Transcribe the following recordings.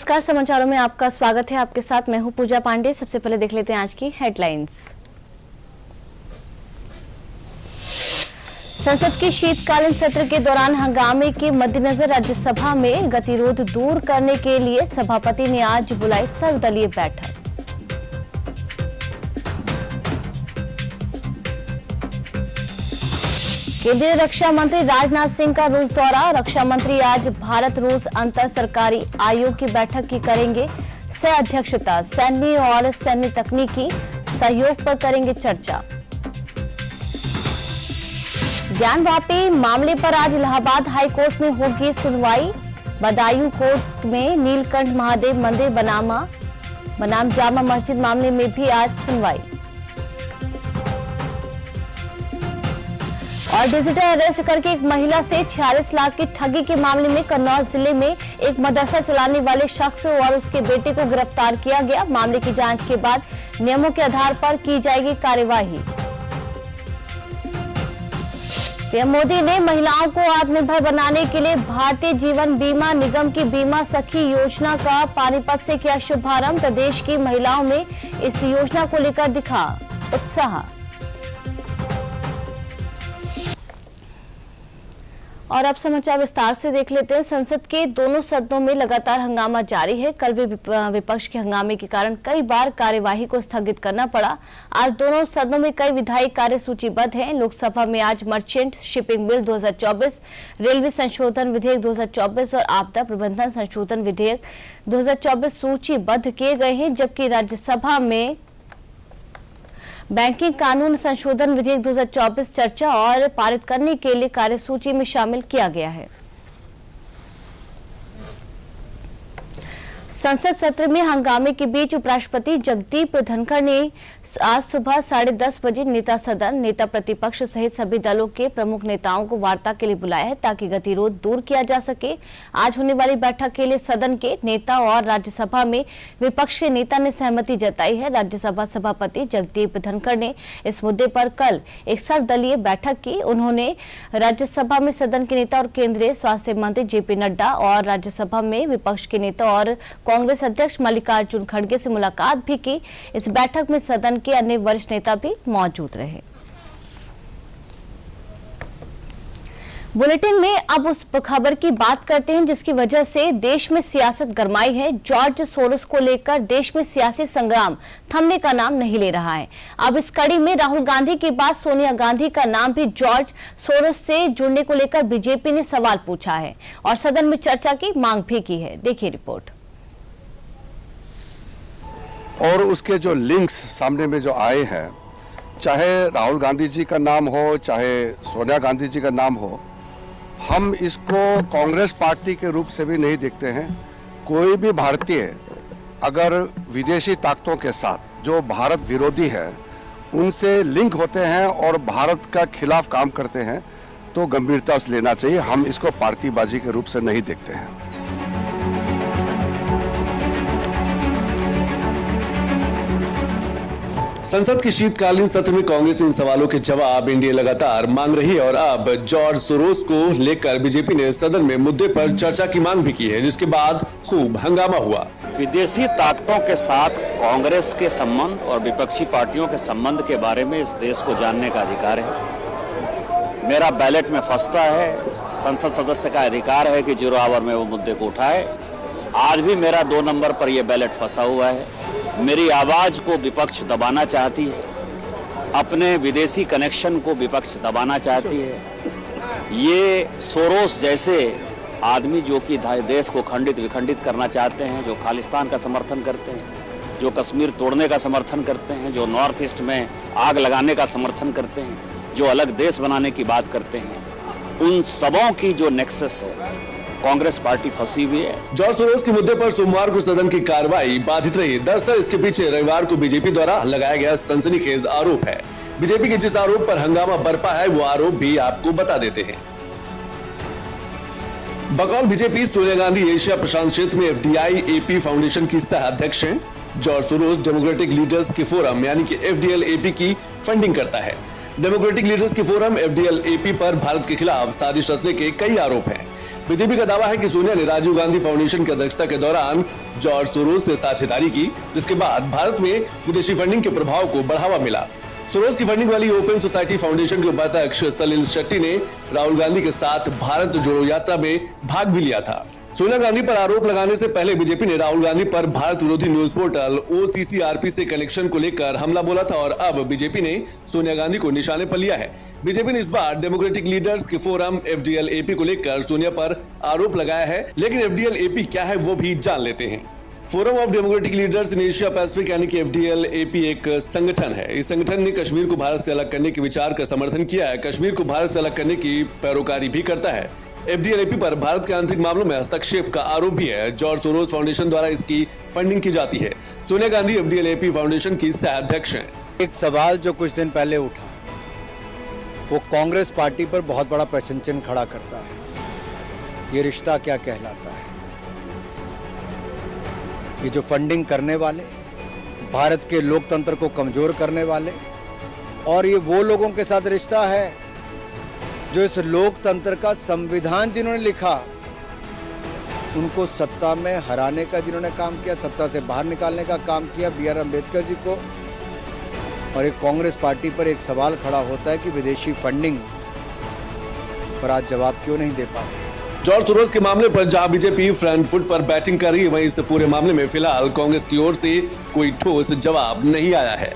नमस्कार, समाचारों में आपका स्वागत है। आपके साथ मैं हूं पूजा पांडे। सबसे पहले देख लेते हैं आज की हेडलाइंस। संसद के शीतकालीन सत्र के दौरान हंगामे के मद्देनजर राज्यसभा में गतिरोध दूर करने के लिए सभापति ने आज बुलाई सर्वदलीय बैठक। केंद्रीय रक्षा मंत्री राजनाथ सिंह का रूस दौरा। रक्षा मंत्री आज भारत रूस अंतर सरकारी आयोग की बैठक की करेंगे सह अध्यक्षता। सैन्य और सैन्य तकनीकी सहयोग पर करेंगे चर्चा। ज्ञानवापी मामले पर आज इलाहाबाद हाई कोर्ट में होगी सुनवाई। बदायूं कोर्ट में नीलकंठ महादेव मंदिर बनाम जामा मस्जिद मामले में भी आज सुनवाई। और डिजिटल अरेस्ट करके एक महिला से 46 लाख की ठगी के मामले में कन्नौज जिले में एक मदरसा चलाने वाले शख्स और उसके बेटे को गिरफ्तार किया गया। मामले की जांच के बाद नियमों के आधार पर की जाएगी कार्यवाही। पीएम मोदी ने महिलाओं को आत्मनिर्भर बनाने के लिए भारतीय जीवन बीमा निगम की बीमा सखी योजना का पानीपत से किया शुभारंभ। प्रदेश की महिलाओं में इस योजना को लेकर दिखा उत्साह। और अब समाचार विस्तार से देख लेते हैं। संसद के दोनों सदनों में लगातार हंगामा जारी है। कल विपक्ष के हंगामे के कारण कई बार कार्यवाही को स्थगित करना पड़ा। आज दोनों सदनों में कई विधायी कार्य सूचीबद्ध हैं। लोकसभा में आज मर्चेंट शिपिंग बिल 2024, रेलवे संशोधन विधेयक 2024 और आपदा प्रबंधन संशोधन विधेयक 2024 सूचीबद्ध किए गए हैं, जबकि राज्यसभा में बैंकिंग कानून संशोधन विधेयक 2024 चर्चा और पारित करने के लिए कार्यसूची में शामिल किया गया है। संसद सत्र में हंगामे के बीच उपराष्ट्रपति जगदीप धनखड़ ने आज सुबह 10:30 बजे नेता सदन, नेता प्रतिपक्ष सहित सभी दलों के प्रमुख नेताओं को वार्ता के लिए बुलाया है ताकि गतिरोध दूर किया जा सके। आज होने वाली बैठक के लिए सदन के नेता और राज्यसभा में विपक्ष के नेता ने सहमति जताई है। राज्यसभा सभापति जगदीप धनखड़ ने इस मुद्दे पर कल एक सर्वदलीय बैठक की। उन्होंने राज्यसभा में सदन के नेता और केंद्रीय स्वास्थ्य मंत्री जेपी नड्डा और राज्यसभा में विपक्ष के नेता और कांग्रेस अध्यक्ष मल्लिकार्जुन खड़गे से मुलाकात भी की। इस बैठक में सदन के अन्य वरिष्ठ नेता भी मौजूद रहे। बुलेटिन में अब उस खबर की बात करते हैं जिसकी वजह से देश में सियासत गरमाई है। जॉर्ज सोरोस को लेकर देश में सियासी संग्राम थमने का नाम नहीं ले रहा है। अब इस कड़ी में राहुल गांधी के बाद सोनिया गांधी का नाम भी जॉर्ज सोरोस से जुड़ने को लेकर बीजेपी ने सवाल पूछा है और सदन में चर्चा की मांग भी की है। देखिए रिपोर्ट। और उसके जो लिंक्स सामने में जो आए हैं, चाहे राहुल गांधी जी का नाम हो, चाहे सोनिया गांधी जी का नाम हो, हम इसको कांग्रेस पार्टी के रूप से भी नहीं देखते हैं। कोई भी भारतीय अगर विदेशी ताकतों के साथ जो भारत विरोधी है उनसे लिंक होते हैं और भारत का खिलाफ काम करते हैं तो गंभीरता से लेना चाहिए। हम इसको पार्टीबाजी के रूप से नहीं देखते हैं। संसद के शीतकालीन सत्र में कांग्रेस इन सवालों के जवाब एनडीए लगातार मांग रही है और अब जॉर्ज सोरोस को लेकर बीजेपी ने सदन में मुद्दे पर चर्चा की मांग भी की है, जिसके बाद खूब हंगामा हुआ। विदेशी ताकतों के साथ कांग्रेस के संबंध और विपक्षी पार्टियों के संबंध के बारे में इस देश को जानने का अधिकार है। मेरा बैलेट में फंसता है, संसद सदस्य का अधिकार है कि 0 आवर में वो मुद्दे को उठाए। आज भी मेरा 2 नंबर पर यह बैलेट फंसा हुआ है। मेरी आवाज को विपक्ष दबाना चाहती है, अपने विदेशी कनेक्शन को विपक्ष दबाना चाहती है। ये सोरोस जैसे आदमी जो कि देश को खंडित विखंडित करना चाहते हैं, जो खालिस्तान का समर्थन करते हैं, जो कश्मीर तोड़ने का समर्थन करते हैं, जो नॉर्थ ईस्ट में आग लगाने का समर्थन करते हैं, जो अलग देश बनाने की बात करते हैं, उन सबों की जो नेक्सस है कांग्रेस पार्टी फंसी हुई है। जॉर्ज सोरोस के मुद्दे पर सोमवार को सदन की कार्रवाई बाधित रही। दरअसल इसके पीछे रविवार को बीजेपी द्वारा लगाया गया सनसनीखेज आरोप है। बीजेपी के जिस आरोप पर हंगामा बरपा है वो आरोप भी आपको बता देते हैं। बकौल बीजेपी, सोनिया गांधी एशिया प्रशांत क्षेत्र में एफडीआई एपी फाउंडेशन की सह अध्यक्ष हैं। जॉर्ज सोरोस डेमोक्रेटिक लीडर्स के फोरम यानी कि एफडीएल एपी की फंडिंग करता है। डेमोक्रेटिक लीडर्स के फोरम एफडीएल एपी पर भारत के खिलाफ साजिश रचने के कई आरोप हैं। बीजेपी का दावा है कि सोनिया ने राजीव गांधी फाउंडेशन की अध्यक्षता के दौरान जॉर्ज सोरोस से साझेदारी की, जिसके बाद भारत में विदेशी फंडिंग के प्रभाव को बढ़ावा मिला। सोरोस की फंडिंग वाली ओपन सोसाइटी फाउंडेशन के उपाध्यक्ष सलिल शेट्टी ने राहुल गांधी के साथ भारत जोड़ो यात्रा में भाग भी लिया था। सोनिया गांधी पर आरोप लगाने से पहले बीजेपी ने राहुल गांधी पर भारत विरोधी न्यूज पोर्टल OCCRP से कनेक्शन को लेकर हमला बोला था और अब बीजेपी ने सोनिया गांधी को निशाने पर लिया है। बीजेपी ने इस बार डेमोक्रेटिक लीडर्स के फोरम FDL-AP को लेकर सोनिया पर आरोप लगाया है, लेकिन FDL-AP क्या है वो भी जान लेते हैं। Forum of democratic leaders in Asia Pacific यानी कि FDL-AP एक संगठन है। इस संगठन ने कश्मीर को भारत से अलग करने के विचार का समर्थन किया है, कश्मीर को भारत से अलग करने की पैरोकारी भी करता है। FDL-AP पर भारत के आंतरिक मामलों में हस्तक्षेप का आरोप भी है। जॉर्ज सोरोस फाउंडेशन द्वारा इसकी फंडिंग की जाती है। सोनिया गांधी FDL-AP फाउंडेशन की सह अध्यक्ष हैं। एक सवाल जो कुछ दिन पहले उठा वो कांग्रेस पार्टी पर बहुत बड़ा प्रश्न चिन्ह खड़ा करता है। ये रिश्ता क्या कहलाता है? ये जो फंडिंग करने वाले, भारत के लोकतंत्र को कमजोर करने वाले, और ये वो लोगों के साथ रिश्ता है जो इस लोकतंत्र का संविधान जिन्होंने लिखा, उनको सत्ता में हराने का जिन्होंने काम किया, सत्ता से बाहर निकालने का काम किया, BR अम्बेडकर जी को। और एक कांग्रेस पार्टी पर एक सवाल खड़ा होता है कि विदेशी फंडिंग पर आज जवाब क्यों नहीं दे पा रहे। जॉर्ज सोरोस के मामले पर जहां बीजेपी फ्रंट फुट पर बैटिंग कर रही है, वहीं इस पूरे मामले में फिलहाल कांग्रेस की ओर से कोई ठोस जवाब नहीं आया है।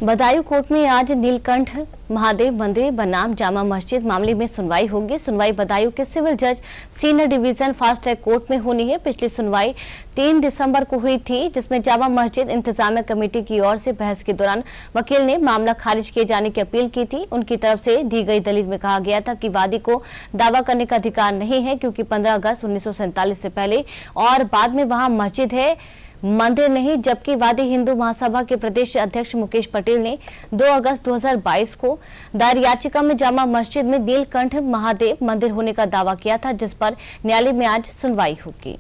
बदायूं कोर्ट में आज नीलकंठ महादेव मंदिर बनाम जामा मस्जिद मामले में सुनवाई होगी। सुनवाई बदायूं के सिविल जज senior division fast track court में होनी है। पिछली सुनवाई 3 दिसंबर को हुई थी, जिसमें जामा मस्जिद इंतजामिया कमेटी की ओर से बहस के दौरान वकील ने मामला खारिज किए जाने की अपील की थी। उनकी तरफ से दी गई दलील में कहा गया था कि वादी को दावा करने का अधिकार नहीं है, क्योंकि 15 अगस्त 1947 से पहले और बाद में वहां मस्जिद है, मंदिर नहीं। जबकि वादी हिंदू महासभा के प्रदेश अध्यक्ष मुकेश पटेल ने 2 अगस्त 2022 को दायर याचिका में जामा मस्जिद में नीलकंठ महादेव मंदिर होने का दावा किया था, जिस पर न्यायालय में आज सुनवाई होगी।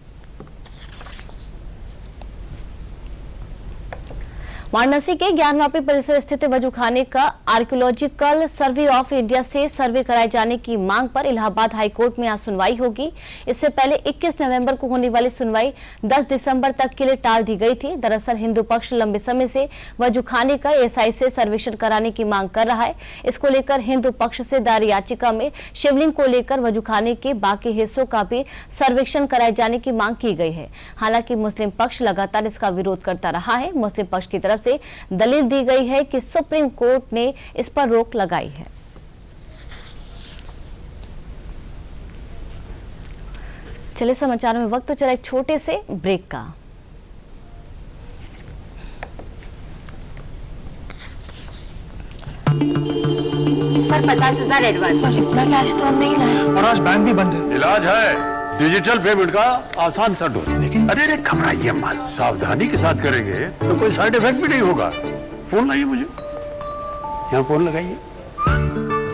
वाराणसी के ज्ञानवापी परिसर स्थित वजूखाने का आर्कियोलॉजिकल सर्वे ऑफ इंडिया से सर्वे कराए जाने की मांग पर इलाहाबाद हाई कोर्ट में आज सुनवाई होगी। इससे पहले 21 नवंबर को होने वाली सुनवाई 10 दिसंबर तक के लिए टाल दी गई थी। दरअसल हिंदू पक्ष लंबे समय से वजूखाने का SI से सर्वेक्षण कराने की मांग कर रहा है। इसको लेकर हिंदू पक्ष से दायर याचिका में शिवलिंग को लेकर वजूखाने के बाकी हिस्सों का भी सर्वेक्षण कराए जाने की मांग की गई है। हालांकि मुस्लिम पक्ष लगातार इसका विरोध करता रहा है। मुस्लिम पक्ष की तरफ से दलील दी गई है कि सुप्रीम कोर्ट ने इस पर रोक लगाई है। चलिए समाचार में वक्त तो चला एक छोटे से ब्रेक का। Sir 50,000 advance. और इतना कैश तो हम नहीं लाए। और आज बैंक भी बंद है। इलाज है डिजिटल पेमेंट का आसान सा ढूंढ। लेकिन अरे घबराइए मत, सावधानी के साथ करेंगे तो कोई साइड इफेक्ट भी नहीं होगा। फोन लाइए मुझे, यहाँ फोन लगाइए।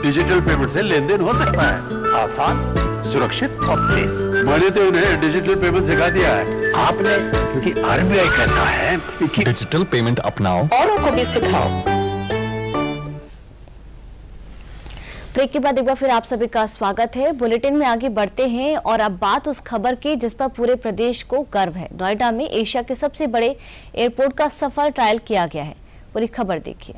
डिजिटल पेमेंट से लेन देन हो सकता है, आसान, सुरक्षित और तेज। मैंने तो उन्हें डिजिटल पेमेंट सिखा दिया है आपने, क्योंकि RBI कहता है कि डिजिटल पेमेंट अपनाओ, औरों को भी सिखाओ। ब्रेक के बाद एक बार फिर आप सभी का स्वागत है। बुलेटिन में आगे बढ़ते हैं और अब बात उस खबर की जिस पर पूरे प्रदेश को गर्व है। नोएडा में एशिया के सबसे बड़े एयरपोर्ट का सफल ट्रायल किया गया है। पूरी खबर देखिए।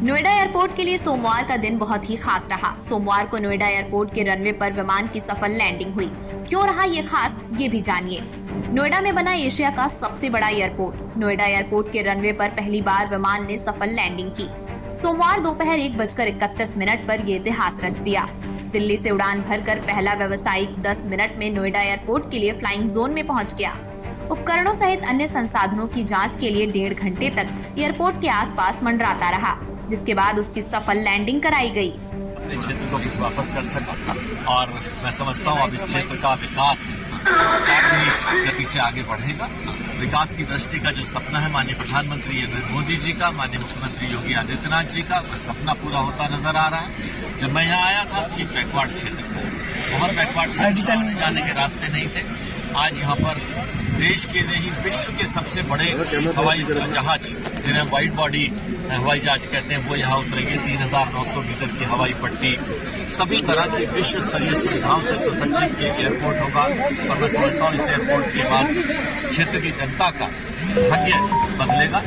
नोएडा एयरपोर्ट के लिए सोमवार का दिन बहुत ही खास रहा। सोमवार को नोएडा एयरपोर्ट के रनवे पर विमान की सफल लैंडिंग हुई। क्यों रहा ये खास, ये भी जानिए। नोएडा में बना एशिया का सबसे बड़ा एयरपोर्ट। नोएडा एयरपोर्ट के रनवे पर पहली बार विमान ने सफल लैंडिंग की। सोमवार दोपहर 1:31 पर यह इतिहास रच दिया। दिल्ली से उड़ान भरकर पहला व्यावसायिक 10 मिनट में नोएडा एयरपोर्ट के लिए फ्लाइंग जोन में पहुंच गया। उपकरणों सहित अन्य संसाधनों की जांच के लिए 1.5 घंटे तक एयरपोर्ट के आसपास मंडराता रहा, जिसके बाद उसकी सफल लैंडिंग कराई गई। इस क्षेत्र को कुछ वापस कर सका और मैं समझता हूँ अब इस क्षेत्र का विकास गति से आगे बढ़ेगा। विकास की दृष्टि का जो सपना है माननीय प्रधानमंत्री नरेंद्र मोदी जी का, माननीय मुख्यमंत्री योगी आदित्यनाथ जी का, वह सपना पूरा होता नजर आ रहा है। जब मैं यहाँ आया था तो ये बैकवर्ड क्षेत्र था, बहुत बैकवर्ड, जाने के रास्ते नहीं थे। आज यहाँ पर देश के नहीं विश्व के सबसे बड़े हवाई जहाज जिन्हें वाइड बॉडी हवाई जहाज कहते हैं वो यहाँ उतरेंगे। 3,900 मीटर की हवाई पट्टी, सभी तरह की विश्व स्तरीय सुविधाओं से सुसज्जित एक एयरपोर्ट होगा। और मैं समझता हूँ इस एयरपोर्ट के बाद क्षेत्र की जनता का भाग्य बदलेगा।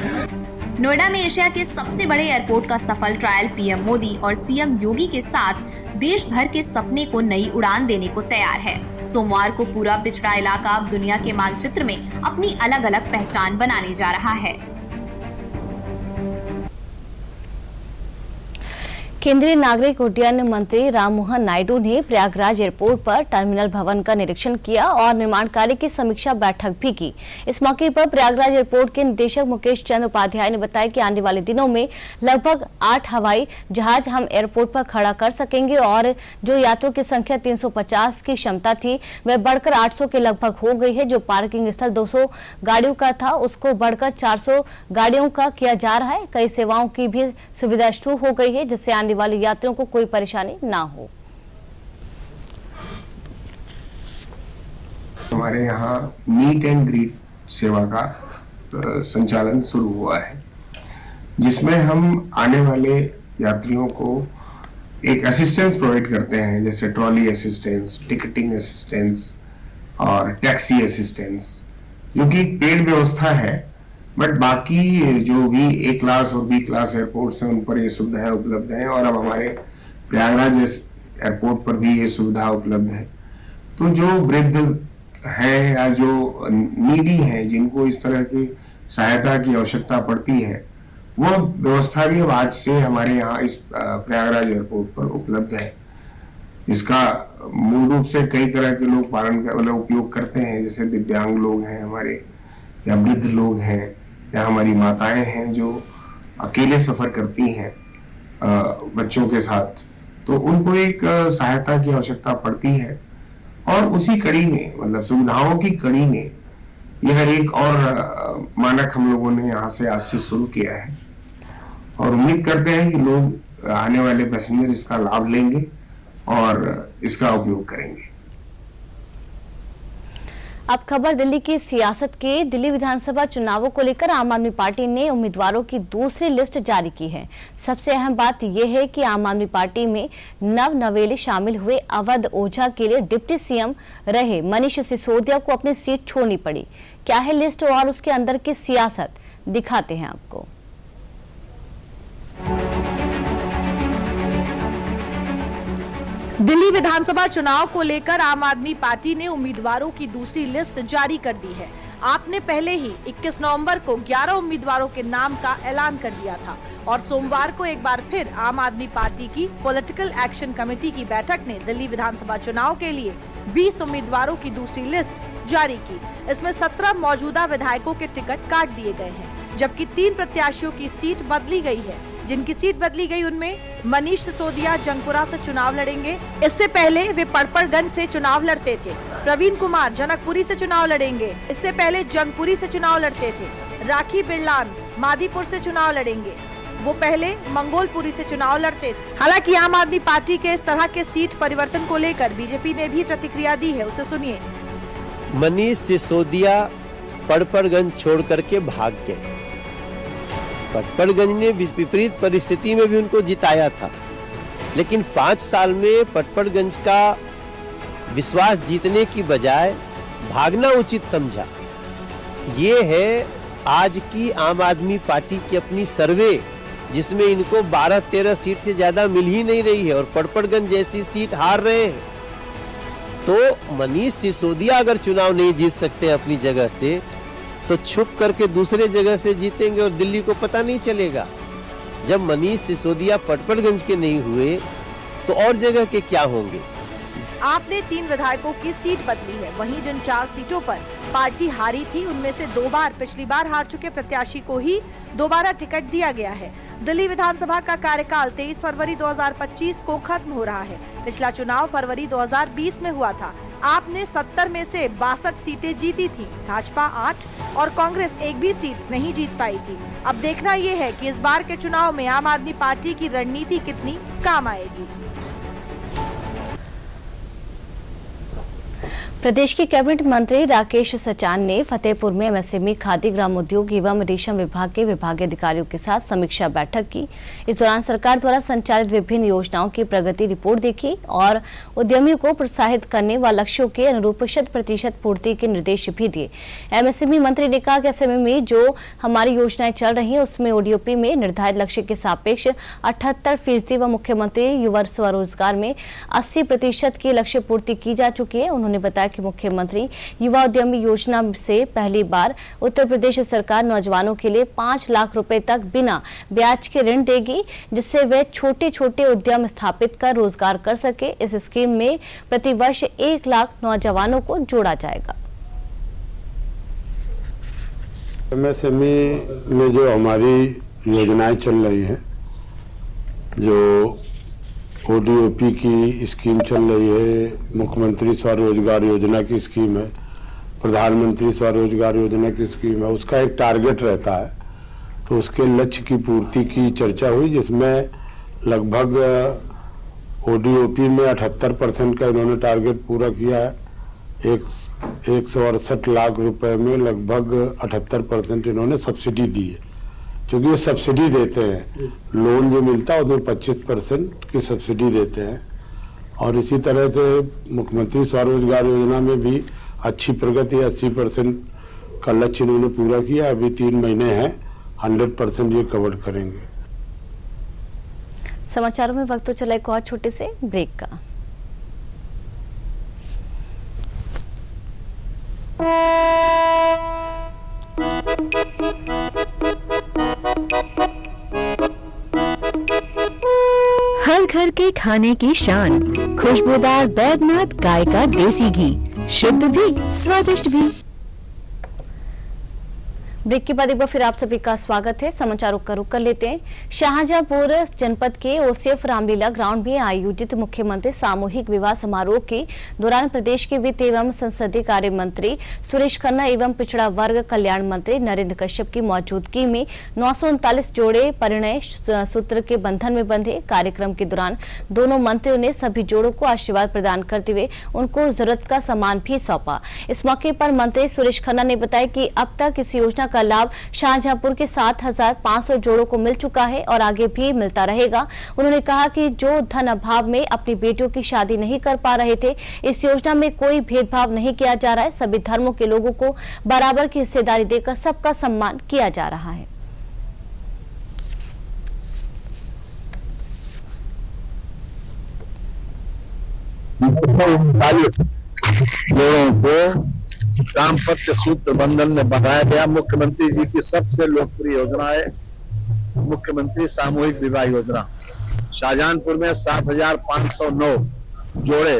नोएडा में एशिया के सबसे बड़े एयरपोर्ट का सफल ट्रायल पीएम मोदी और सीएम योगी के साथ देश भर के सपने को नई उड़ान देने को तैयार है। सोमवार को पूरा पिछड़ा इलाका अब दुनिया के मानचित्र में अपनी अलग अलग पहचान बनाने जा रहा है। केंद्रीय नागरिक उड्डयन मंत्री राममोहन नायडू ने प्रयागराज एयरपोर्ट पर टर्मिनल भवन का निरीक्षण किया और निर्माण कार्य की समीक्षा बैठक भी की। इस मौके पर प्रयागराज एयरपोर्ट के निदेशक मुकेश चंद उपाध्याय ने बताया कि आने वाले दिनों में लगभग 8 हवाई जहाज हम एयरपोर्ट पर खड़ा कर सकेंगे और जो यात्रियों की संख्या 350 की क्षमता थी वह बढ़कर 800 के लगभग हो गई है। जो पार्किंग स्थल 200 गाड़ियों का था उसको बढ़कर 400 गाड़ियों का किया जा रहा है। कई सेवाओं की भी सुविधा शुरू हो गई है जिससे आने वाले यात्रियों को कोई परेशानी ना हो। हमारे यहाँ मीट एंड ग्रीट सेवा का संचालन शुरू हुआ है, जिसमें हम आने वाले यात्रियों को एक असिस्टेंस प्रोवाइड करते हैं, जैसे ट्रॉली असिस्टेंस, टिकटिंग असिस्टेंस और टैक्सी असिस्टेंस, जो कि पेड व्यवस्था है। बट बाकी जो भी ए क्लास और बी क्लास एयरपोर्ट्स हैं उन पर ये सुविधाएं उपलब्ध हैं और अब हमारे प्रयागराज एयरपोर्ट पर भी ये सुविधा उपलब्ध है। तो जो वृद्ध हैं या जो नीडी हैं जिनको इस तरह की सहायता की आवश्यकता पड़ती है, वो व्यवस्था भी अब आज से हमारे यहाँ इस प्रयागराज एयरपोर्ट पर उपलब्ध है। इसका मूल रूप से कई तरह के लोग मतलब उपयोग करते हैं, जैसे दिव्यांग लोग हैं हमारे, या वृद्ध लोग हैं, या हमारी माताएं हैं जो अकेले सफर करती हैं बच्चों के साथ, तो उनको एक सहायता की आवश्यकता पड़ती है। और उसी कड़ी में, मतलब सुविधाओं की कड़ी में, यह एक और मानक हम लोगों ने यहाँ से आज से शुरू किया है और उम्मीद करते हैं कि लोग आने वाले पैसेंजर इसका लाभ लेंगे और इसका उपयोग करेंगे। अब खबर दिल्ली की सियासत के। दिल्ली विधानसभा चुनावों को लेकर आम आदमी पार्टी ने उम्मीदवारों की दूसरी लिस्ट जारी की है। सबसे अहम बात यह है कि आम आदमी पार्टी में नवेले शामिल हुए अवध ओझा के लिए डिप्टी सीएम रहे मनीष सिसोदिया को अपनी सीट छोड़नी पड़ी। क्या है लिस्ट और उसके अंदर की सियासत, दिखाते हैं आपको। दिल्ली विधानसभा चुनाव को लेकर आम आदमी पार्टी ने उम्मीदवारों की दूसरी लिस्ट जारी कर दी है। आपने पहले ही 21 नवंबर को 11 उम्मीदवारों के नाम का ऐलान कर दिया था और सोमवार को एक बार फिर आम आदमी पार्टी की पॉलिटिकल एक्शन कमेटी की बैठक ने दिल्ली विधानसभा चुनाव के लिए 20 उम्मीदवारों की दूसरी लिस्ट जारी की। इसमें 17 मौजूदा विधायकों के टिकट काट दिए गए हैं, जबकि 3 प्रत्याशियों की सीट बदली गई है। जिनकी सीट बदली गई उनमें मनीष सिसोदिया जंगपुरा से चुनाव लड़ेंगे। इससे पहले वे पड़पड़गंज से चुनाव लड़ते थे। प्रवीण कुमार जनकपुरी से चुनाव लड़ेंगे। इससे पहले जंगपुरी से चुनाव लड़ते थे। राखी बिरलान मादीपुर से चुनाव लड़ेंगे। वो पहले मंगोलपुरी से चुनाव लड़ते थे। हालांकि आम आदमी पार्टी के इस तरह के सीट परिवर्तन को लेकर बीजेपी ने भी प्रतिक्रिया दी है, उसे सुनिए। मनीष सिसोदिया पड़पड़गंज छोड़ करके भाग गए। पटपड़गंज ने विपरीत परिस्थिति में भी उनको जिताया था, लेकिन 5 साल में पटपड़गंज का विश्वास जीतने की बजाय भागना उचित समझा। ये है आज की आम आदमी पार्टी की अपनी सर्वे, जिसमें इनको 12-13 सीट से ज्यादा मिल ही नहीं रही है और पटपड़गंज जैसी सीट हार रहे हैं। तो मनीष सिसोदिया अगर चुनाव नहीं जीत सकते अपनी जगह से, तो छुप करके दूसरे जगह से जीतेंगे और दिल्ली को पता नहीं चलेगा। जब मनीष सिसोदिया पटपड़गंज के नहीं हुए तो और जगह के क्या होंगे। आपने 3 विधायकों की सीट बदली है। वहीं जिन 4 सीटों पर पार्टी हारी थी उनमें से 2 बार पिछली बार हार चुके प्रत्याशी को ही दोबारा टिकट दिया गया है। दिल्ली विधानसभा का कार्यकाल 23 फरवरी 2025 को खत्म हो रहा है। पिछला चुनाव फरवरी 2020 में हुआ था। आपने 70 में से 62 सीटें जीती थी। भाजपा 8 और कांग्रेस एक भी सीट नहीं जीत पाई थी। अब देखना ये है कि इस बार के चुनाव में आम आदमी पार्टी की रणनीति कितनी काम आएगी। प्रदेश के कैबिनेट मंत्री राकेश सचान ने फतेहपुर में एमएसएमई खादी ग्राम उद्योग एवं रेशम विभाग के विभागीय अधिकारियों के साथ समीक्षा बैठक की। इस दौरान सरकार द्वारा संचालित विभिन्न योजनाओं की प्रगति रिपोर्ट देखी और उद्यमियों को प्रोत्साहित करने व लक्ष्यों के अनुरूप 100% पूर्ति के निर्देश भी दिए। एमएसएमई मंत्री ने कहा कि एमएसएमई में जो हमारी योजनाएं चल रही हैं उसमें ओडीओपी में निर्धारित लक्ष्य के सापेक्ष 78% व मुख्यमंत्री युवा स्वरोजगार में 80% की लक्ष्य पूर्ति की जा चुकी है। उन्होंने बताया कि मुख्यमंत्री युवा उद्यमी योजना से पहली बार उत्तर प्रदेश सरकार नौजवानों के लिए 5 लाख रुपए तक बिना ब्याज के ऋण देगी, जिससे वे छोटे छोटे उद्यम स्थापित कर रोजगार कर सके। इस स्कीम में प्रतिवर्ष 1 लाख नौजवानों को जोड़ा जाएगा। एमएसएमई में जो हमारी योजनाएं चल रही हैं, जो ओडीओपी की स्कीम चल रही है, मुख्यमंत्री स्वरोजगार योजना की स्कीम है, प्रधानमंत्री स्वरोजगार योजना की स्कीम है, उसका एक टारगेट रहता है। तो उसके लक्ष्य की पूर्ति की चर्चा हुई, जिसमें लगभग ओडीओपी में 78% का इन्होंने टारगेट पूरा किया है। 168 लाख रुपए में लगभग 78% इन्होंने सब्सिडी दी है। क्योंकि ये सब्सिडी देते हैं, लोन जो मिलता है उसमें 25% की सब्सिडी देते हैं। और इसी तरह से मुख्यमंत्री स्वरोजगार योजना में भी अच्छी प्रगति, 80% का लक्ष्य इन्होंने पूरा किया। अभी 3 महीने हैं, 100% ये कवर करेंगे। समाचारों में वक्त तो चला एक और छोटे से ब्रेक का। हर घर के खाने की शान, खुशबूदार बैद्यनाथ गाय का देसी घी, शुद्ध भी स्वादिष्ट भी। ब्रेक के बाद एक बार फिर आप सभी का स्वागत है। समाचारों का रुख कर लेते हैं। शाहजहांपुर जनपद के ओसीएफ रामलीला ग्राउंड में आयोजित मुख्यमंत्री सामूहिक विवाह समारोह के दौरान प्रदेश के वित्त एवं संसदीय कार्य मंत्री सुरेश खन्ना एवं पिछड़ा वर्ग कल्याण मंत्री नरेंद्र कश्यप की मौजूदगी में 939 जोड़े परिणय सूत्र के बंधन में बंधे। कार्यक्रम के दौरान दोनों मंत्रियों ने सभी जोड़ों को आशीर्वाद प्रदान करते हुए उनको जरूरत का सामान भी सौंपा। इस मौके पर मंत्री सुरेश खन्ना ने बताया कि अब तक इस योजना का लाभ शाहजहांपुर के 7,500 जोड़ों को मिल चुका है और आगे भी मिलता रहेगा। उन्होंने कहा कि जो धन अभाव में अपनी बेटियों की शादी नहीं कर पा रहे थे, इस योजना में कोई भेदभाव नहीं किया जा रहा है। सभी धर्मों के लोगों को बराबर की हिस्सेदारी देकर सबका सम्मान किया जा रहा है। लोगों को दाम्पत्य सूत्र बंधन में बंधाया गया। मुख्यमंत्री जी की सबसे लोकप्रिय योजना है मुख्यमंत्री सामूहिक विवाह योजना। शाहजहांपुर में 7,509 जोड़े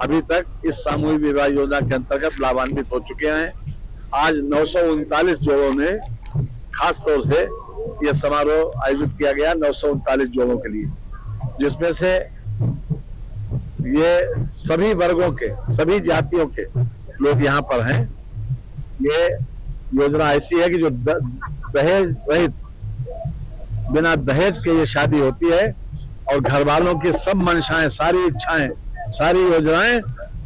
अभी तक इस सामूहिक विवाह योजना के अंतर्गत लाभान्वित हो चुके हैं। आज 939 जोड़ों ने खास तौर से यह समारोह आयोजित किया गया 939 जोड़ों के लिए, जिसमें से ये सभी वर्गों के, सभी जातियों के लोग यहाँ पर हैं। ये योजना ऐसी है कि जो दहेज रहित, बिना दहेज के ये शादी होती है और घर वालों की सब मंशाएं, सारी इच्छाएं, सारी योजनाएं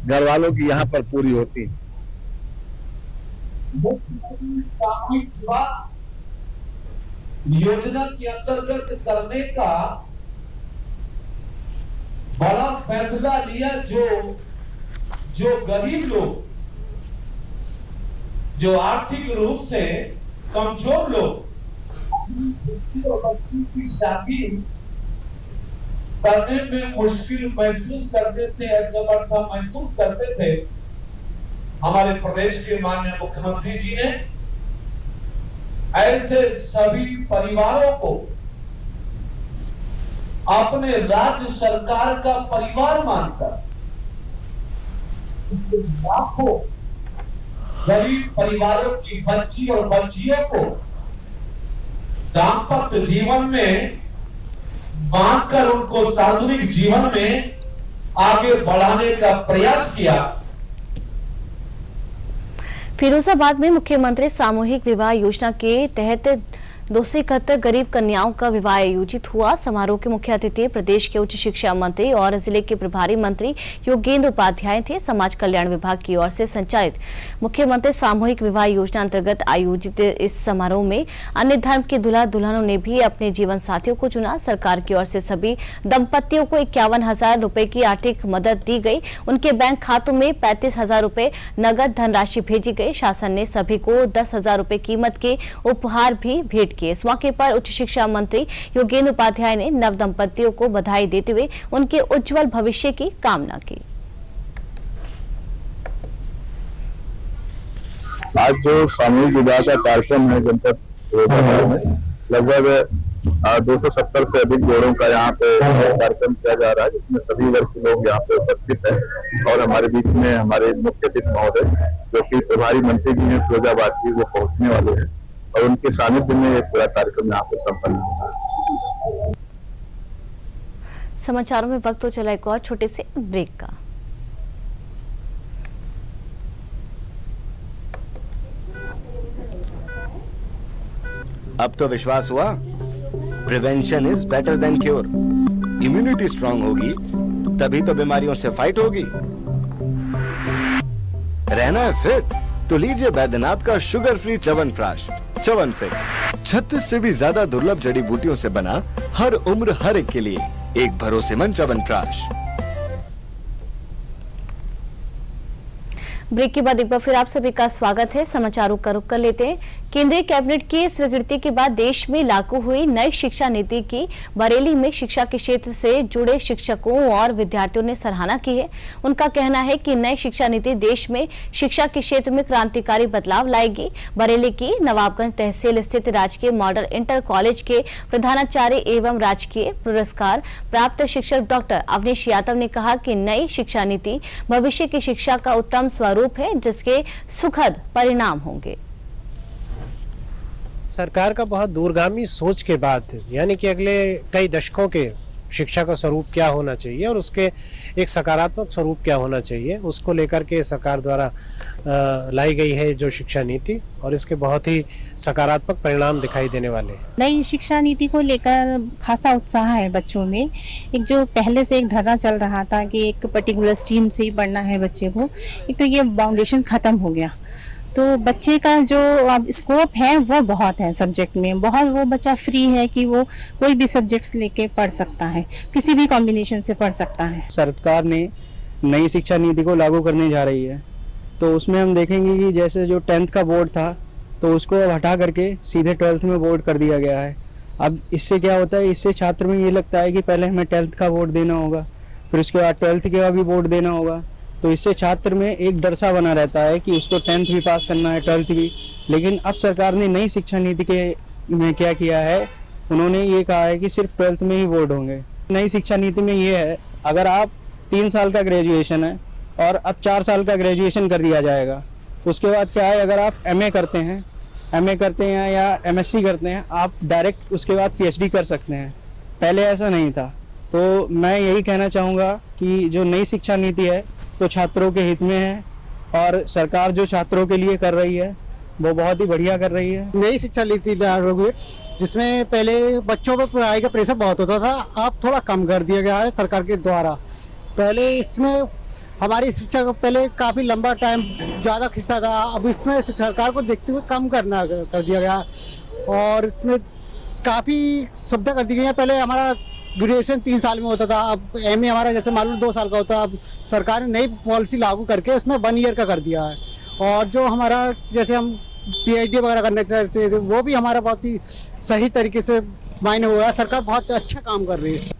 घर वालों की यहाँ पर पूरी होती हैं। सामूहिक विवाह योजना के अंतर्गत करने का बड़ा फैसला लिया। जो गरीब लोग, जो आर्थिक रूप से कमजोर लोग बच्ची की शादी करने में मुश्किल महसूस करते थे, असमर्थ महसूस करते थे, हमारे प्रदेश के माननीय मुख्यमंत्री जी ने ऐसे सभी परिवारों को अपने राज्य सरकार का परिवार मानकर लाखों गरीब परिवारों की बच्ची और बच्चियों को दाम्पत्य जीवन में बांधकर उनको सार्वजनिक जीवन में आगे बढ़ाने का प्रयास किया। फिरोजाबाद में मुख्यमंत्री सामूहिक विवाह योजना के तहत 271 गरीब कन्याओं का विवाह आयोजित हुआ। समारोह के मुख्य अतिथि प्रदेश के उच्च शिक्षा मंत्री और जिले के प्रभारी मंत्री योगेंद्र उपाध्याय थे। समाज कल्याण विभाग की ओर से संचालित मुख्यमंत्री सामूहिक विवाह योजना अंतर्गत आयोजित इस समारोह में अन्य धर्म के दूल्हा दुल्हनों ने भी अपने जीवन साथियों को चुना। सरकार की ओर से सभी दंपतियों को 51,000 रुपए की आर्थिक मदद दी गई। उनके बैंक खातों में 35,000 रुपए नगद धनराशि भेजी गई। शासन ने सभी को 10,000 रुपए कीमत के उपहार भी भेंट किए। इस मौके पर उच्च शिक्षा मंत्री योगेंद्र उपाध्याय ने नव दंपतियों को बधाई देते हुए उनके उज्जवल भविष्य की कामना की। आज जो सामूहिक विवाह का कार्यक्रम है जनपद फिरोजाबाद में, लगभग 270 से अधिक जोड़ों का यहाँ पे कार्यक्रम किया जा रहा है, जिसमें सभी वर्ग के लोग यहाँ पे उपस्थित हैं। और हमारे बीच में हमारे मुख्य अतिथि महोदय जो कि प्रभारी मंत्री भी हैं फिरोजाबाद की, वो पहुंचने वाले हैं और उनके सानिध्य में एक पूरा कार्यक्रम यहाँ पे संपन्न होगा। समाचारों में वक्त तो चला एक और छोटे से ब्रेक का। अब तो विश्वास हुआ, prevention is better than cure. Immunity strong होगी तभी तो बीमारियों से फाइट होगी। रहना है फिट तो लीजिए बैद्यनाथ का शुगर फ्री च्यवनप्राश। च्यवनफिट 36 से भी ज्यादा दुर्लभ जड़ी बूटियों से बना, हर उम्र हर एक के लिए एक भरोसेमंद च्यवनप्राश। ब्रेक के बाद एक बार फिर आप सभी का स्वागत है। समाचारों का रुख कर लेते हैं। केंद्रीय कैबिनेट की स्वीकृति के बाद देश में लागू हुई नई शिक्षा नीति की बरेली में शिक्षा के क्षेत्र से जुड़े शिक्षकों और विद्यार्थियों ने सराहना की है। उनका कहना है कि नई शिक्षा नीति देश में शिक्षा के क्षेत्र में क्रांतिकारी बदलाव लाएगी। बरेली की नवाबगंज तहसील स्थित राजकीय मॉडल इंटर कॉलेज के प्रधानाचार्य एवं राजकीय पुरस्कार प्राप्त शिक्षक डॉक्टर अवनीश यादव ने कहा कि नई शिक्षा नीति भविष्य की शिक्षा का उत्तम स्वरूप है, जिसके सुखद परिणाम होंगे। सरकार का बहुत दूरगामी सोच के बाद, यानी कि अगले कई दशकों के शिक्षा का स्वरूप क्या होना चाहिए और उसके एक सकारात्मक स्वरूप क्या होना चाहिए, उसको लेकर के सरकार द्वारा लाई गई है जो शिक्षा नीति, और इसके बहुत ही सकारात्मक परिणाम दिखाई देने वाले हैं। नई शिक्षा नीति को लेकर खासा उत्साह है बच्चों में। एक जो पहले से एक ढर्रा चल रहा था कि एक पर्टिकुलर स्ट्रीम से ही पढ़ना है बच्चे को, एक तो ये बाउंडेशन खत्म हो गया, तो बच्चे का जो अब स्कोप है वो बहुत है सब्जेक्ट में, बहुत वो बच्चा फ्री है कि वो कोई भी सब्जेक्ट्स लेके पढ़ सकता है, किसी भी कॉम्बिनेशन से पढ़ सकता है। सरकार ने नई शिक्षा नीति को लागू करने जा रही है, तो उसमें हम देखेंगे कि जैसे जो 10th का बोर्ड था तो उसको अब हटा करके सीधे 12th में बोर्ड कर दिया गया है। अब इससे क्या होता है, इससे छात्र में ये लगता है कि पहले हमें 10th का बोर्ड देना होगा, फिर उसके बाद 12th का भी बोर्ड देना होगा, तो इससे छात्र में एक डर सा बना रहता है कि उसको 10th भी पास करना है, 12th भी। लेकिन अब सरकार ने नई शिक्षा नीति के में क्या किया है, उन्होंने ये कहा है कि सिर्फ 12th में ही बोर्ड होंगे। नई शिक्षा नीति में ये है, अगर आप 3 साल का ग्रेजुएशन है और अब 4 साल का ग्रेजुएशन कर दिया जाएगा, उसके बाद क्या है, अगर आप MA करते हैं या MSc करते हैं, आप डायरेक्ट उसके बाद PhD कर सकते हैं। पहले ऐसा नहीं था। तो मैं यही कहना चाहूँगा कि जो नई शिक्षा नीति है तो छात्रों के हित में है, और सरकार जो छात्रों के लिए कर रही है वो बहुत ही बढ़िया कर रही है। नई शिक्षा नीति लागू हुई, जिसमें पहले बच्चों पर पढ़ाई का प्रेशर बहुत होता था, अब थोड़ा कम कर दिया गया है सरकार के द्वारा। पहले इसमें हमारी शिक्षा को पहले काफ़ी लंबा टाइम ज़्यादा खिंचता था, अब इसमें सरकार को देखते हुए कम कर दिया गया, और इसमें काफ़ी सुविधा कर दी गई है। पहले हमारा ग्रेजुएशन 3 साल में होता था, अब MA हमारा जैसे मान लो 2 साल का होता है। अब सरकार ने नई पॉलिसी लागू करके उसमें 1 ईयर का कर दिया है, और जो हमारा जैसे हम PhD वगैरह करने चाहते थे वो भी हमारा बहुत ही सही तरीके से मायने हुआ है। सरकार बहुत अच्छा काम कर रही है।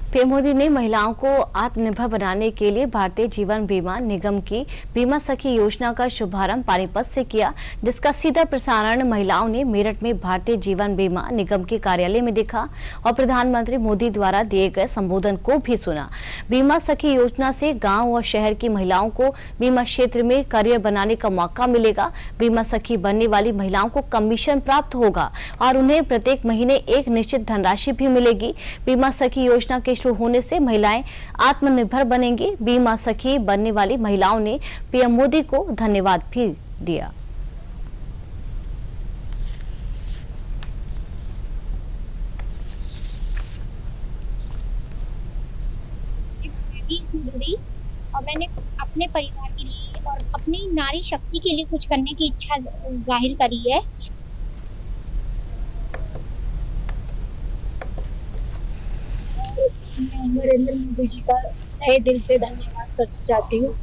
पीएम मोदी ने महिलाओं को आत्मनिर्भर बनाने के लिए भारतीय जीवन बीमा निगम की बीमा सखी योजना का शुभारंभ पानीपत से किया, जिसका सीधा प्रसारण महिलाओं ने मेरठ में भारतीय जीवन बीमा निगम के कार्यालय में देखा और प्रधानमंत्री मोदी द्वारा दिए गए संबोधन को भी सुना। बीमा सखी योजना से गांव और शहर की महिलाओं को बीमा क्षेत्र में करियर बनाने का मौका मिलेगा। बीमा सखी बनने वाली महिलाओं को कमीशन प्राप्त होगा और उन्हें प्रत्येक महीने एक निश्चित धनराशि भी मिलेगी। बीमा सखी योजना के शुरू होने से महिलाएं आत्मनिर्भर बनेंगी। बीमा सखी बनने वाली महिलाओं ने पीएम मोदी को धन्यवाद भी दिया। भी इसमें जुड़ी और मैंने अपने परिवार के लिए और अपनी नारी शक्ति के लिए कुछ करने की इच्छा जाहिर करी है। मैं नरेंद्र मोदी जी का तहे दिल से धन्यवाद करना चाहती हूँ।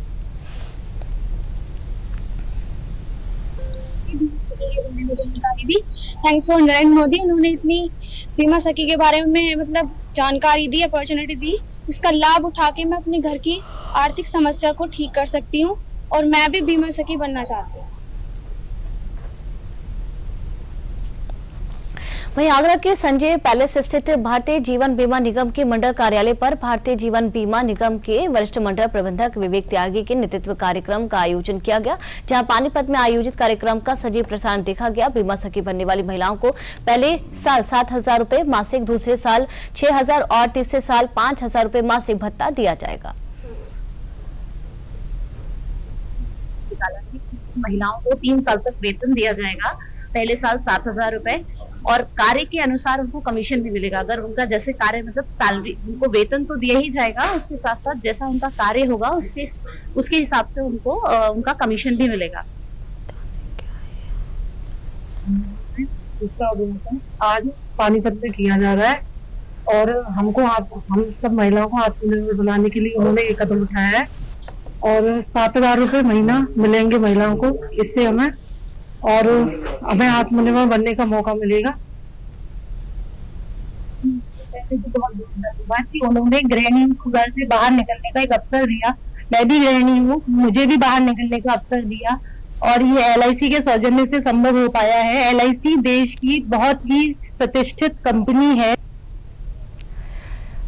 जानकारी दी, थैंक्स फॉर नरेंद्र मोदी। उन्होंने इतनी बीमा सखी के बारे में मतलब जानकारी दी, अपॉर्चुनिटी दी, जिसका लाभ उठा के मैं अपने घर की आर्थिक समस्या को ठीक कर सकती हूँ और मैं भी बीमा सखी बनना चाहती हूँ। वहीं आगरा के संजय पैलेस स्थित भारतीय जीवन बीमा निगम के मंडल कार्यालय पर भारतीय जीवन बीमा निगम के वरिष्ठ मंडल प्रबंधक विवेक त्यागी के नेतृत्व कार्यक्रम का आयोजन किया गया, जहां पानीपत में आयोजित कार्यक्रम का सजीव प्रसारण देखा गया। बीमा सखी बनने वाली महिलाओं को पहले साल 7,000 रुपए मासिक, दूसरे साल 6,000 और तीसरे साल 5,000 रुपए मासिक भत्ता दिया जाएगा। महिलाओं को 3 साल तक वेतन दिया जाएगा, पहले साल 7,000 रुपए और कार्य के अनुसार उनको कमीशन भी मिलेगा। अगर उनका जैसे कार्य मतलब सैलरी, उनको वेतन तो दिया ही जाएगा, उसके साथ साथ जैसा उनका कार्य होगा उसके हिसाब से उनको उनका कमीशन भी मिलेगा। इसका उद्घाटन आज पानीपत में किया जा रहा है और हम सब महिलाओं को आत्मनिर्भर बनाने के लिए उन्होंने एक कदम उठाया है और 7,000 रुपए महीना मिलेंगे महिलाओं को। इससे हमें आत्मनिर्भर बनने का मौका मिलेगा। उन्होंने गृहिणी को घर से बाहर निकलने का एक अवसर दिया, मैं भी गृहिणी हूँ, मुझे भी बाहर निकलने का अवसर दिया और ये LIC के सौजन्य से संभव हो पाया है। LIC देश की बहुत ही प्रतिष्ठित कंपनी है।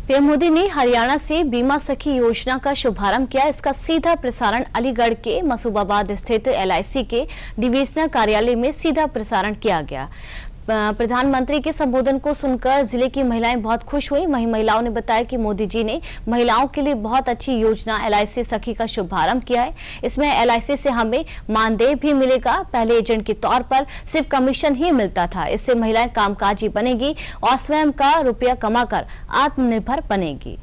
पीएम मोदी ने हरियाणा से बीमा सखी योजना का शुभारंभ किया। इसका सीधा प्रसारण अलीगढ़ के मसूबाबाद स्थित LIC के डिविजनल कार्यालय में सीधा प्रसारण किया गया। प्रधानमंत्री के संबोधन को सुनकर जिले की महिलाएं बहुत खुश हुई। वहीं महिलाओं ने बताया कि मोदी जी ने महिलाओं के लिए बहुत अच्छी योजना LIC सखी का शुभारंभ किया है। इसमें LIC से हमें मानदेय भी मिलेगा। पहले एजेंट के तौर पर सिर्फ कमीशन ही मिलता था। इससे महिलाएं कामकाजी बनेगी और स्वयं का रुपया कमाकर आत्मनिर्भर बनेगी।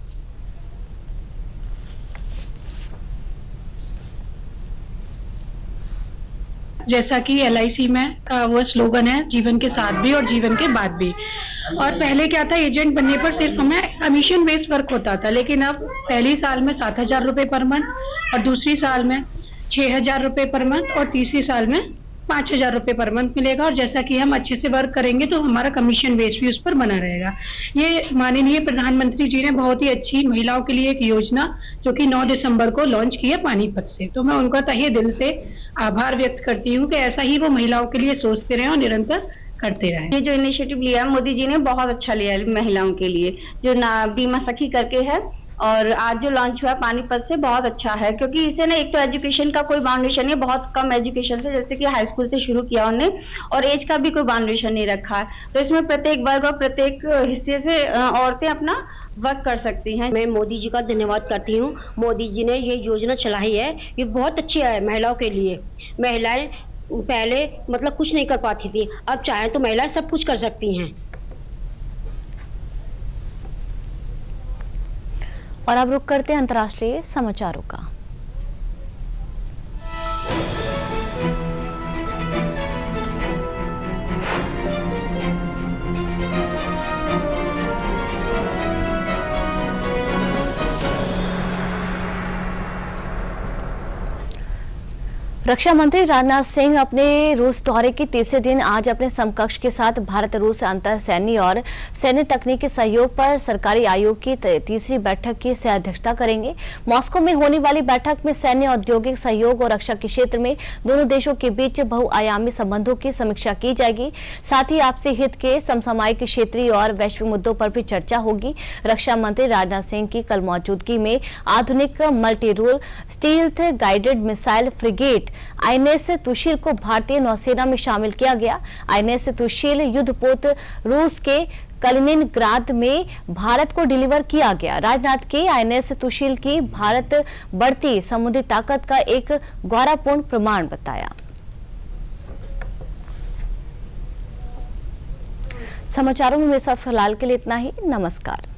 जैसा कि LIC में का वो स्लोगन है, जीवन के साथ भी और जीवन के बाद भी। और पहले क्या था, एजेंट बनने पर सिर्फ हमें कमीशन बेस्ड वर्क होता था, लेकिन अब पहली साल में 7,000 रुपए पर मंथ और दूसरी साल में 6,000 रुपए पर मंथ और तीसरी साल में 5,000 रुपए पर मंथ मिलेगा। और जैसा कि हम अच्छे से वर्क करेंगे तो हमारा कमीशन बेस भी उस पर बना रहेगा। ये माननीय प्रधानमंत्री जी ने बहुत ही अच्छी महिलाओं के लिए एक योजना जो कि 9 दिसंबर को लॉन्च की है पानीपत से, तो मैं उनका तहे दिल से आभार व्यक्त करती हूँ कि ऐसा ही वो महिलाओं के लिए सोचते रहे और निरंतर करते रहे। ये जो इनिशिएटिव लिया मोदी जी ने बहुत अच्छा लिया है महिलाओं के लिए, जो बीमा सखी करके है और आज जो लॉन्च हुआ पानीपत से बहुत अच्छा है, क्योंकि इसे ना एक तो एजुकेशन का कोई बाउंडेशन नहीं, बहुत कम एजुकेशन से, जैसे कि हाई स्कूल से शुरू किया उन्होंने और एज का भी कोई बाउंडेशन नहीं रखा है, तो इसमें प्रत्येक वर्ग और प्रत्येक हिस्से से औरतें अपना वर्क कर सकती हैं। मैं मोदी जी का धन्यवाद करती हूँ। मोदी जी ने ये योजना चलाई है, ये बहुत अच्छी है महिलाओं के लिए। महिलाएं पहले मतलब कुछ नहीं कर पाती थी, अब चाहे तो महिलाएं सब कुछ कर सकती हैं। और अब रुक करते हैं अंतर्राष्ट्रीय समाचारों का। रक्षा मंत्री राजनाथ सिंह अपने रूस दौरे के तीसरे दिन आज अपने समकक्ष के साथ भारत रूस अंतर सैन्य और सैन्य तकनीकी सहयोग पर सरकारी आयोग की तीसरी बैठक की अध्यक्षता करेंगे। मॉस्को में होने वाली बैठक में सैन्य, औद्योगिक सहयोग और रक्षा के क्षेत्र में दोनों देशों के बीच बहुआयामी संबंधों की समीक्षा की जाएगी। साथ ही आपसी हित के समसामयिक, क्षेत्रीय और वैश्विक मुद्दों पर भी चर्चा होगी। रक्षा मंत्री राजनाथ सिंह की कल मौजूदगी में आधुनिक multi role stealth guided missile frigate INS Tushil को भारतीय नौसेना में शामिल किया गया। INS तुशील युद्धपोत रूस के कलिनिनग्राद में भारत को डिलीवर किया गया। राजनाथ के INS तुशील की भारत बढ़ती समुद्री ताकत का एक गौरवपूर्ण प्रमाण बताया। समाचारों में फिलहाल के लिए इतना ही। नमस्कार।